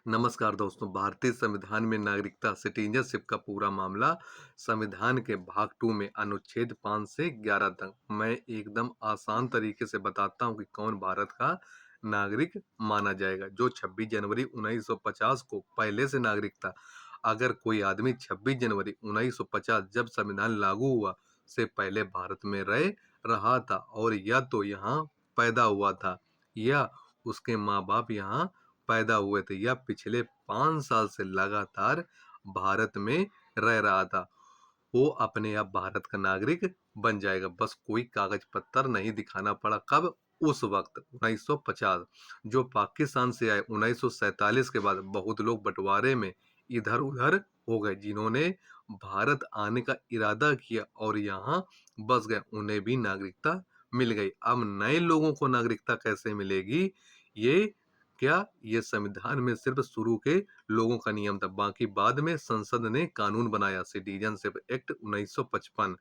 नमस्कार दोस्तों। भारतीय संविधान में नागरिकता सिटीजनशिप का पूरा मामला संविधान के भाग 2 में अनुच्छेद 5 से 11 तक मैं एकदम आसान तरीके से बताता हूं कि कौन भारत का नागरिक माना जाएगा। जो 26 जनवरी 1950 को पहले से नागरिक था, अगर कोई आदमी 26 जनवरी 1950 जब संविधान लागू हुआ से पहले भारत में रह रहा था और या तो यहाँ पैदा हुआ था या उसके माँ बाप यहाँ पैदा हुए थे या पिछले 5 साल से लगातार भारत में रह रहा था, वो अपने आप भारत का नागरिक बन जाएगा। बस कोई कागज पत्तर नहीं दिखाना पड़ा। कब? उस वक्त 1950। जो पाकिस्तान से आए 1947 के बाद बहुत लोग बंटवारे में इधर उधर हो गए। जिन्होंने भारत आने का इरादा किया और यहाँ बस गए, उन्हें भी नागरिकता मिल गई। अब नए लोगों को नागरिकता कैसे मिलेगी? ये क्या ये संविधान में सिर्फ शुरू के लोगों का नियम था। बाकी बाद में संसद ने कानून बनाया, सिटीजनशिप एक्ट 1955,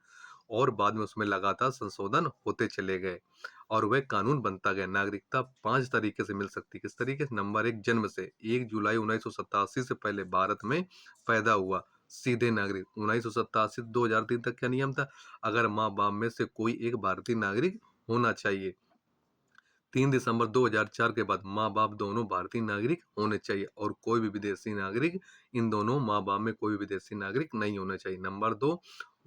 और बाद में उसमें लगातार संशोधन होते चले गए और वह कानून बनता गया। नागरिकता 5 तरीके से मिल सकती है। किस तरीके से? नंबर 1, जन्म से। 1 जुलाई 1987 से पहले भारत में पैदा हुआ, सीधे नागरिक। 1987 से 2003 तक क्या नियम था? अगर माँ बाप में से कोई एक भारतीय नागरिक होना चाहिए। 3 दिसंबर 2004 के बाद माँ बाप दोनों भारतीय नागरिक होने चाहिए और कोई भी विदेशी नागरिक, इन दोनों माँ बाप में कोई भी विदेशी नागरिक नहीं होना चाहिए। नंबर 2,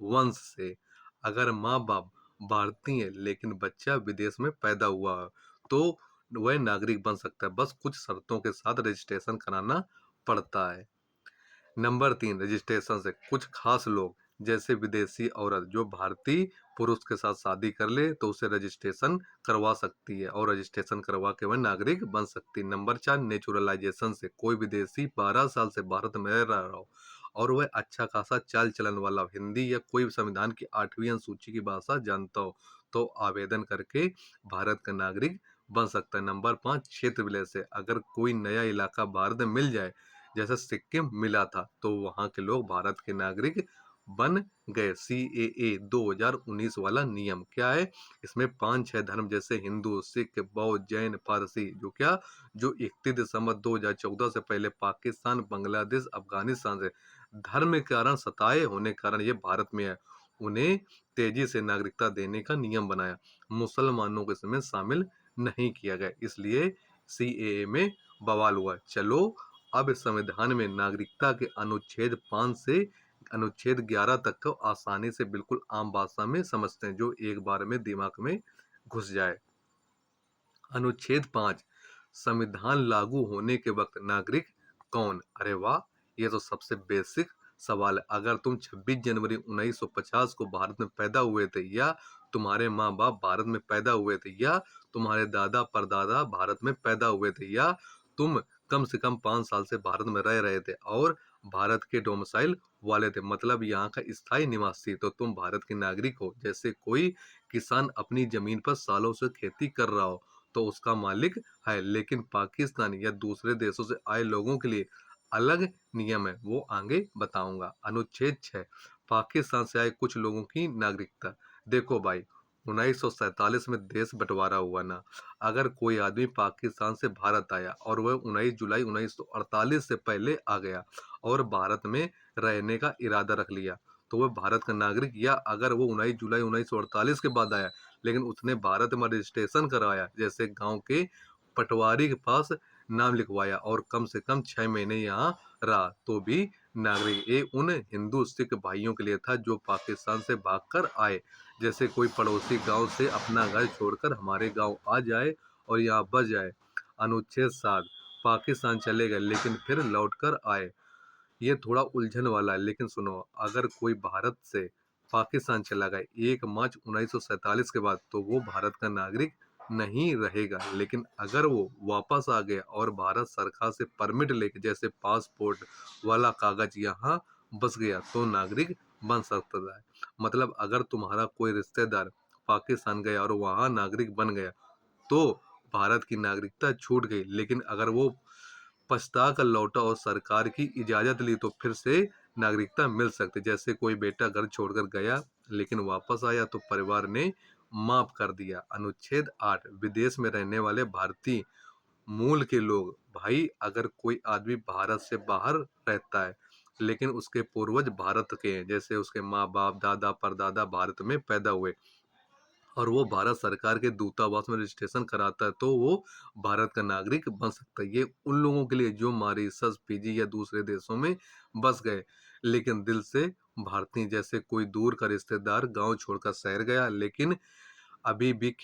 वंश से। अगर माँ बाप भारतीय है लेकिन बच्चा विदेश में पैदा हुआ है तो वह नागरिक बन सकता है, बस कुछ शर्तों के साथ रजिस्ट्रेशन कराना पड़ता है। नंबर 3, रजिस्ट्रेशन से। कुछ खास लोग जैसे विदेशी औरत जो भारतीय पुरुष के साथ शादी कर ले तो उसे रजिस्ट्रेशन करवा सकती है और रजिस्ट्रेशन करवा के वह नागरिक बन सकती है। नंबर 4, नेचुरलाइजेशन से। कोई विदेशी 12 साल से भारत में रह रहा हो और वह अच्छा खासा चाल चलन वाला हो, हिंदी या कोई संविधान की 8वीं अनुसूची की भाषा जानता हो, तो आवेदन करके भारत का नागरिक बन सकता है। नंबर 5, क्षेत्र विलय से। अगर कोई नया इलाका भारत में मिल जाए, जैसे सिक्किम मिला था, तो वहां के लोग भारत के नागरिक बन गए। CAA 2019 वाला नियम क्या है? इसमें 5-6 धर्म जैसे हिंदू, सिख, बौद्ध, जैन, पारसी जो 31 दिसंबर 2014 से पहले पाकिस्तान, बांग्लादेश, अफगानिस्तान से धर्म के कारण सताए होने के कारण ये भारत में है, उन्हें तेजी से नागरिकता देने का नियम बनाया। मुसलमानों को इसमें शामिल नहीं किया गया, इसलिए CAA में बवाल हुआ। चलो अब इस संविधान में नागरिकता के अनुच्छेद 5 से अनुच्छेद 11 तक को आसानी से बिल्कुल आम भाषा में समझते हैं, जो एक बार में दिमाग में घुस जाए। अनुच्छेद 5, संविधान लागू होने के वक्त नागरिक कौन? अरे वाह, ये तो सबसे बेसिक सवाल है। अगर तुम 26 जनवरी 1950 को भारत में पैदा हुए थे या तुम्हारे माँ बाप भारत में पैदा हुए थे या तुम्हारे दादा परदादा भारत में पैदा हुए थे या तुम कम से कम 5 साल से भारत में रह रहे थे और भारत के डोमिसाइल वाले थे, मतलब यहाँ का स्थायी निवासी, तो तुम भारत के नागरिक हो। जैसे कोई किसान अपनी जमीन पर सालों से खेती कर रहा हो तो उसका मालिक है, लेकिन पाकिस्तान या दूसरे देशों से आए लोगों के लिए अलग नियम है, वो आगे बताऊंगा। अनुच्छेद 6, पाकिस्तान से आए कुछ लोगों की नागरिकता। देखो भाई, 1947 में देश बंटवारा हुआ ना। अगर कोई आदमी पाकिस्तान से भारत आया और वह 19 जुलाई 1948 से पहले आ गया और भारत में रहने का इरादा रख लिया तो वह भारत का नागरिक, या अगर वो 19 जुलाई 1948 के बाद आया लेकिन उसने भारत में रजिस्ट्रेशन करवाया, जैसे गांव के पटवारी के पास नाम लिखवाया और कम से कम 6 महीने यहाँ रहा, तो भी नागरिक। ये उन हिंदू सिख भाइयों के लिए था जो पाकिस्तान से भागकर आए। जैसे कोई पड़ोसी गांव से अपना घर छोड़कर हमारे गांव आ जाए और यहाँ बस जाए। अनुच्छेद 7, पाकिस्तान चले गए लेकिन फिर लौटकर आए। ये थोड़ा उलझन वाला है, लेकिन सुनो, अगर कोई भारत से पाकिस्तान चला गया 1 मार्च 1947 के बाद तो वो भारत का नागरिक नहीं रहेगा, लेकिन अगर वो वापस आ गया और भारत सरकार से परमिट लेके जैसे पासपोर्ट वाला कागज यहाँ बस गया तो नागरिक बन सकता है। मतलब अगर तुम्हारा कोई रिश्तेदार पाकिस्तान गया और वहाँ नागरिक बन गया तो भारत की नागरिकता छूट गई, लेकिन अगर वो पछता कर लौटा और सरकार की इजाजत ली तो फिर से नागरिकता मिल सकती। जैसे कोई बेटा घर छोड़कर गया लेकिन वापस आया तो परिवार ने माफ कर दिया। अनुच्छेद 8, विदेश में रहने वाले भारतीय मूल के लोग, भाई अगर कोई आदमी भारत से बाहर रहता है लेकिन उसके पूर्वज भारत के हैं, जैसे उसके माँ बाप दादा परदादा भारत में पैदा हुए और वो भारत सरकार के दूतावास में रजिस्ट्रेशन कराता है, तो वो भारत का नागरिक बन सकता है। ये उन लोगों के लिए जो मॉरिशस, फिजी या दूसरे देशों में बस गए लेकिन दिल से भारतीय, जैसे कोई दूर का रिश्तेदार गांव छोड़कर शहर गया लेकिन अभी भी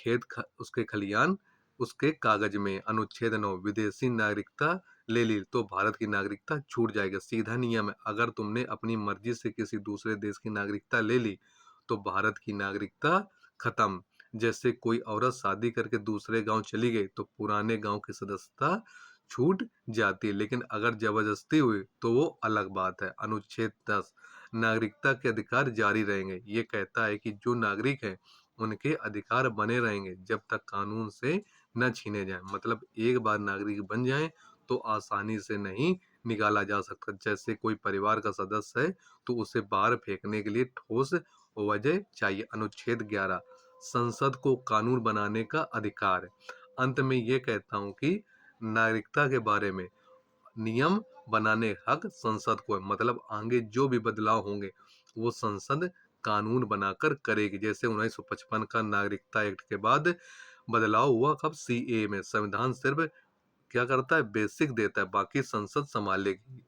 उसके खलियान उसके कागज में। अनुच्छेद 9, विदेशी नागरिकता ले ली तो भारत की नागरिकता छूट जाएगी। सीधा नियम है, अगर तुमने अपनी मर्जी से किसी दूसरे देश की नागरिकता ले ली तो भारत की नागरिकता खत्म। जैसे कोई औरत शादी करके दूसरे गांव चली गई तो पुराने गांव की सदस्यता छूट जाती है, लेकिन अगर जबरदस्ती हुई तो वो अलग बात है। अनुच्छेद 10, नागरिकता के अधिकार जारी रहेंगे। ये कहता है कि जो नागरिक है उनके अधिकार बने रहेंगे जब तक कानून से न छीने जाएं। मतलब एक बार नागरिक बन जाएं तो आसानी से नहीं निकाला जा सकता। जैसे कोई परिवार का सदस्य है तो उसे बाहर फेंकने के लिए ठोस वजह चाहिए। अनुच्छेद 11, संसद को कानून बनाने का अधिकार है। अंत में ये कहता हूँ कि नागरिकता के बारे में नियम बनाने हक संसद को है। मतलब आगे जो भी बदलाव होंगे वो संसद कानून बनाकर करेगी। जैसे 1955 का नागरिकता एक्ट के बाद बदलाव हुआ, कब, सीए में। संविधान सिर्फ क्या करता है, बेसिक देता है, बाकी संसद संभालेगी।